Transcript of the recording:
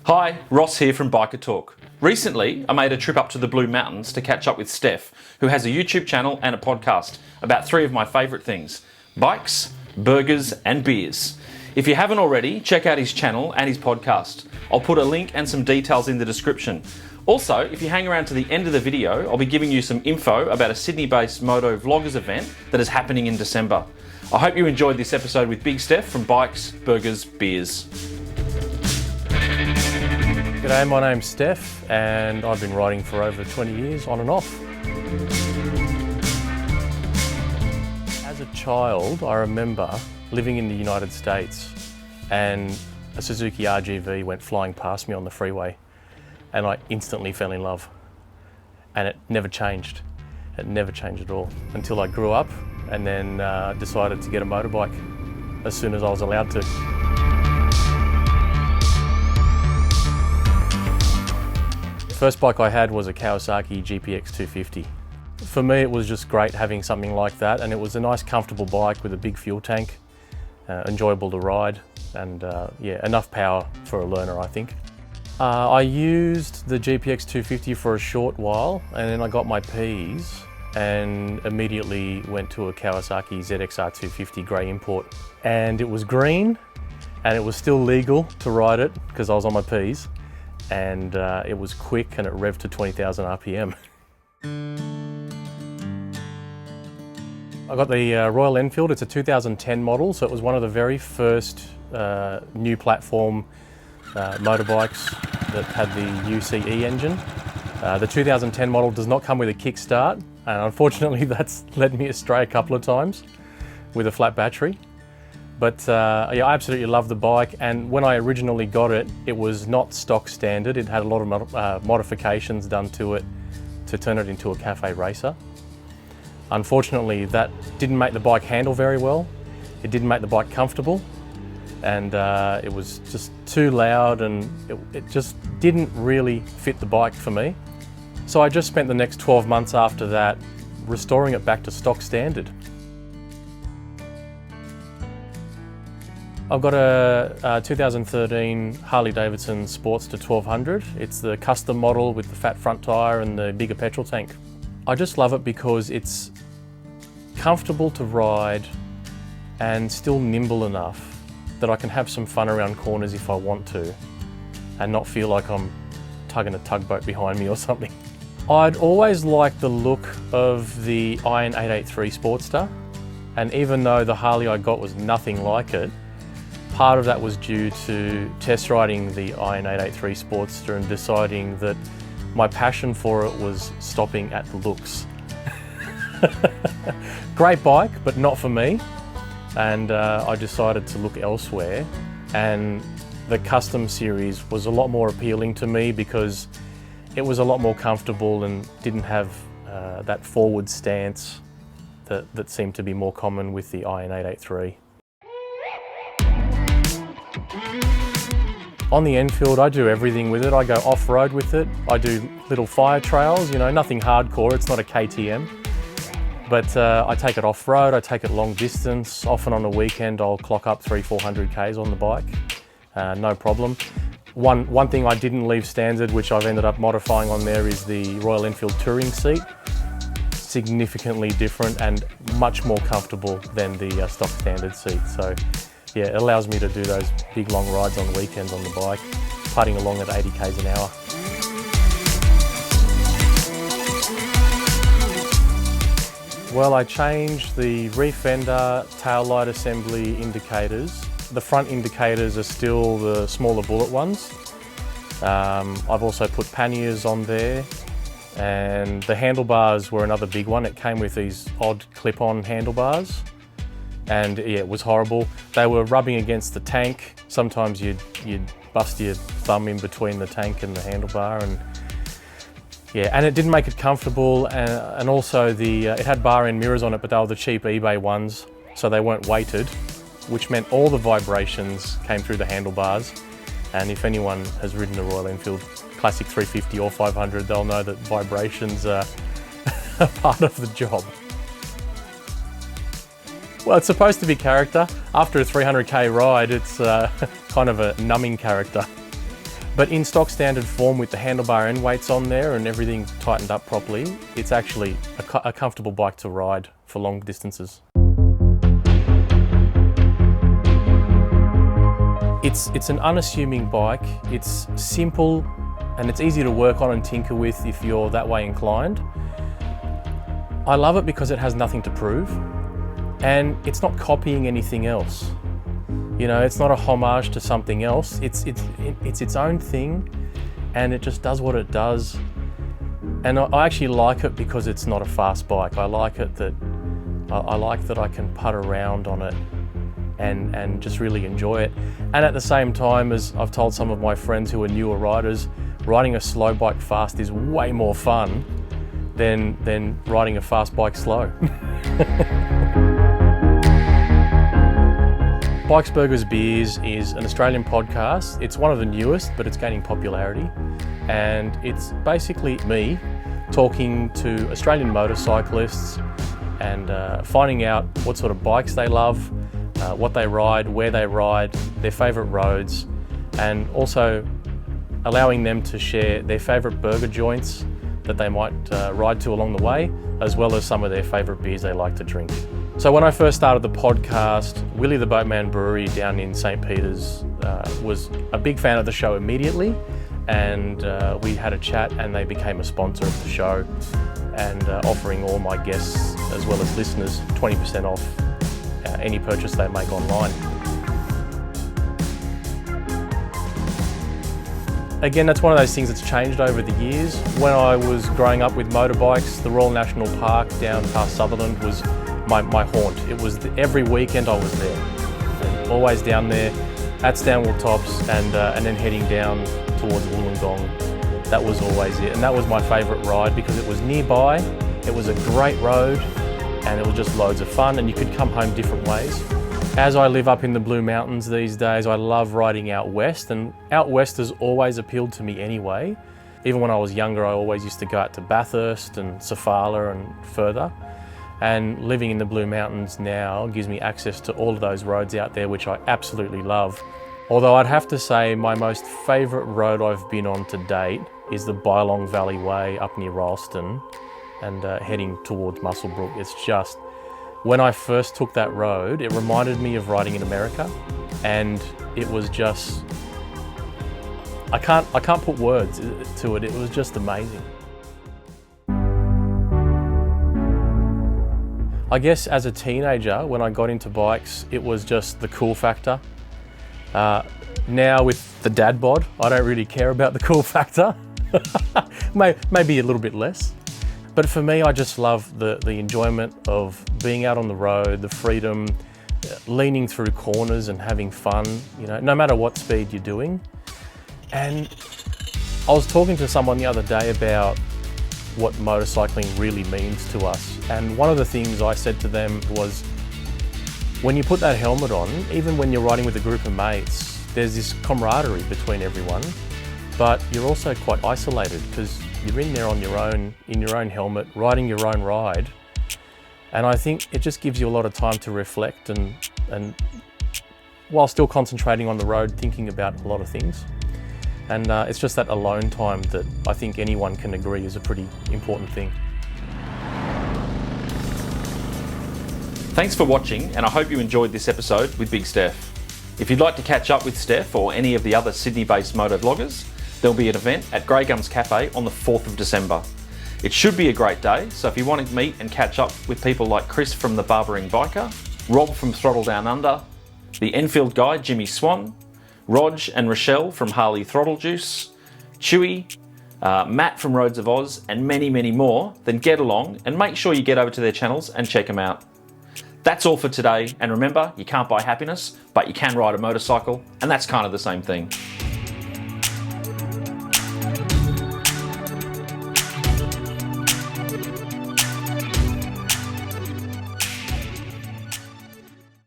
Hi, Ross here from Biker Talk. Recently, I made a trip up to the Blue Mountains to catch up with Stef, who has a YouTube channel and a podcast about three of my favourite things: bikes, burgers and beers. If you haven't already, check out his channel and his podcast. I'll put a link and some details in the description. Also, if you hang around to the end of the video, I'll be giving you some info about a Sydney-based moto vloggers event that is happening in December. I hope you enjoyed this episode with Big Stef from Bikes, Burgers, Beers. G'day, my name's Stef and I've been riding for over 20 years on and off. As a child, I remember living in the United States and a Suzuki RGV went flying past me on the freeway and I instantly fell in love. And it never changed. It never changed at all until I grew up and then decided to get a motorbike as soon as I was allowed to. The first bike I had was a Kawasaki GPX 250. For me, it was just great having something like that, and it was a nice, comfortable bike with a big fuel tank, enjoyable to ride, and yeah, enough power for a learner, I think. I used the GPX 250 for a short while, and then I got my Ps, and immediately went to a Kawasaki ZXR 250 grey import. And it was green, and it was still legal to ride it because I was on my Ps. And it was quick and it revved to 20,000 RPM. I got the Royal Enfield. It's a 2010 model, so it was one of the very first new platform motorbikes that had the UCE engine. The 2010 model does not come with a kickstart, and unfortunately that's led me astray a couple of times with a flat battery. But yeah, I absolutely love the bike, and when I originally got it, it was not stock standard. It had a lot of modifications done to it to turn it into a cafe racer. Unfortunately, that didn't make the bike handle very well. It didn't make the bike comfortable, and it was just too loud, and it just didn't really fit the bike for me. So I just spent the next 12 months after that restoring it back to stock standard. I've got a 2013 Harley Davidson Sportster 1200. It's the custom model with the fat front tyre and the bigger petrol tank. I just love it because it's comfortable to ride and still nimble enough that I can have some fun around corners if I want to and not feel like I'm tugging a tugboat behind me or something. I'd always liked the look of the Iron 883 Sportster, and even though the Harley I got was nothing like it, part of that was due to test riding the Iron 883 Sportster and deciding that my passion for it was stopping at the looks. Great bike, but not for me. And I decided to look elsewhere. And the custom series was a lot more appealing to me because it was a lot more comfortable and didn't have that forward stance that seemed to be more common with the Iron 883. On the Enfield, I do everything with it. I go off-road with it. I do little fire trails, you know, nothing hardcore. It's not a KTM. But I take it off-road, I take it long distance. Often on a weekend, I'll clock up 300-400 Ks on the bike. No problem. One thing I didn't leave standard, which I've ended up modifying on there, is the Royal Enfield touring seat. Significantly different and much more comfortable than the stock standard seat. So, yeah, it allows me to do those big long rides on weekends on the bike, putting along at 80 Ks an hour. Well, I changed the rear fender, tail light assembly indicators. The front indicators are still the smaller bullet ones. I've also put panniers on there, and the handlebars were another big one. It came with these odd clip-on handlebars. And yeah, it was horrible. They were rubbing against the tank. Sometimes you'd bust your thumb in between the tank and the handlebar, and yeah, and it didn't make it comfortable. And also it had bar end mirrors on it, but they were the cheap eBay ones, so they weren't weighted, which meant all the vibrations came through the handlebars. And if anyone has ridden a Royal Enfield Classic 350 or 500, they'll know that vibrations are a part of the job. Well, it's supposed to be character. After a 300k ride, it's kind of a numbing character. But in stock standard form with the handlebar end weights on there and everything tightened up properly, it's actually a comfortable bike to ride for long distances. It's an unassuming bike. It's simple and it's easy to work on and tinker with if you're that way inclined. I love it because it has nothing to prove and it's not copying anything else. You know, it's not a homage to something else. It's its own thing and it just does what it does. And I actually like it because it's not a fast bike. I like that I can putt around on it and just really enjoy it. And at the same time, as I've told some of my friends who are newer riders, riding a slow bike fast is way more fun than riding a fast bike slow. Bikes, Burgers, Beers is an Australian podcast. It's one of the newest, but it's gaining popularity. And it's basically me talking to Australian motorcyclists and finding out what sort of bikes they love, what they ride, where they ride, their favourite roads, and also allowing them to share their favourite burger joints that they might ride to along the way, as well as some of their favourite beers they like to drink. So when I first started the podcast, Willie the Boatman Brewery down in St. Peter's was a big fan of the show immediately, and we had a chat and they became a sponsor of the show and offering all my guests as well as listeners 20% off any purchase they make online. Again, that's one of those things that's changed over the years. When I was growing up with motorbikes, the Royal National Park down past Sutherland was my haunt. It was every weekend I was there, and always down there at Stanwell Tops and then heading down towards Wollongong. That was always it, and that was my favourite ride because it was nearby, it was a great road, and it was just loads of fun, and you could come home different ways. As I live up in the Blue Mountains these days, I love riding out west, and out west has always appealed to me anyway. Even when I was younger, I always used to go out to Bathurst and Sofala and further. And living in the Blue Mountains now gives me access to all of those roads out there, which I absolutely love. Although I'd have to say my most favourite road I've been on to date is the Bylong Valley Way up near Ralston and heading towards Muswellbrook. It's just, when I first took that road, it reminded me of riding in America, and it was just, I can't put words to it. It was just amazing. I guess as a teenager, when I got into bikes, it was just the cool factor. Now with the dad bod, I don't really care about the cool factor. Maybe a little bit less. But for me, I just love the enjoyment of being out on the road, the freedom, leaning through corners and having fun, you know, no matter what speed you're doing. And I was talking to someone the other day about what motorcycling really means to us. And one of the things I said to them was, when you put that helmet on, even when you're riding with a group of mates, there's this camaraderie between everyone, but you're also quite isolated because you're in there on your own, in your own helmet, riding your own ride. And I think it just gives you a lot of time to reflect and while still concentrating on the road, thinking about a lot of things. And it's just that alone time that I think anyone can agree is a pretty important thing. Thanks for watching, and I hope you enjoyed this episode with Big Stef. If you'd like to catch up with Stef or any of the other Sydney-based moto vloggers, there'll be an event at Grey Gums Cafe on the 4th of December. It should be a great day, so if you want to meet and catch up with people like Chris from the Barbering Biker, Rob from Throttle Downunder, the Enfield guy Jimmy Swan, Rog and Rochelle from Harley Throttle Juice, Chewie, Matt from Roads of Oz, and many, many more, then get along and make sure you get over to their channels and check them out. That's all for today, and remember, you can't buy happiness, but you can ride a motorcycle, and that's kind of the same thing.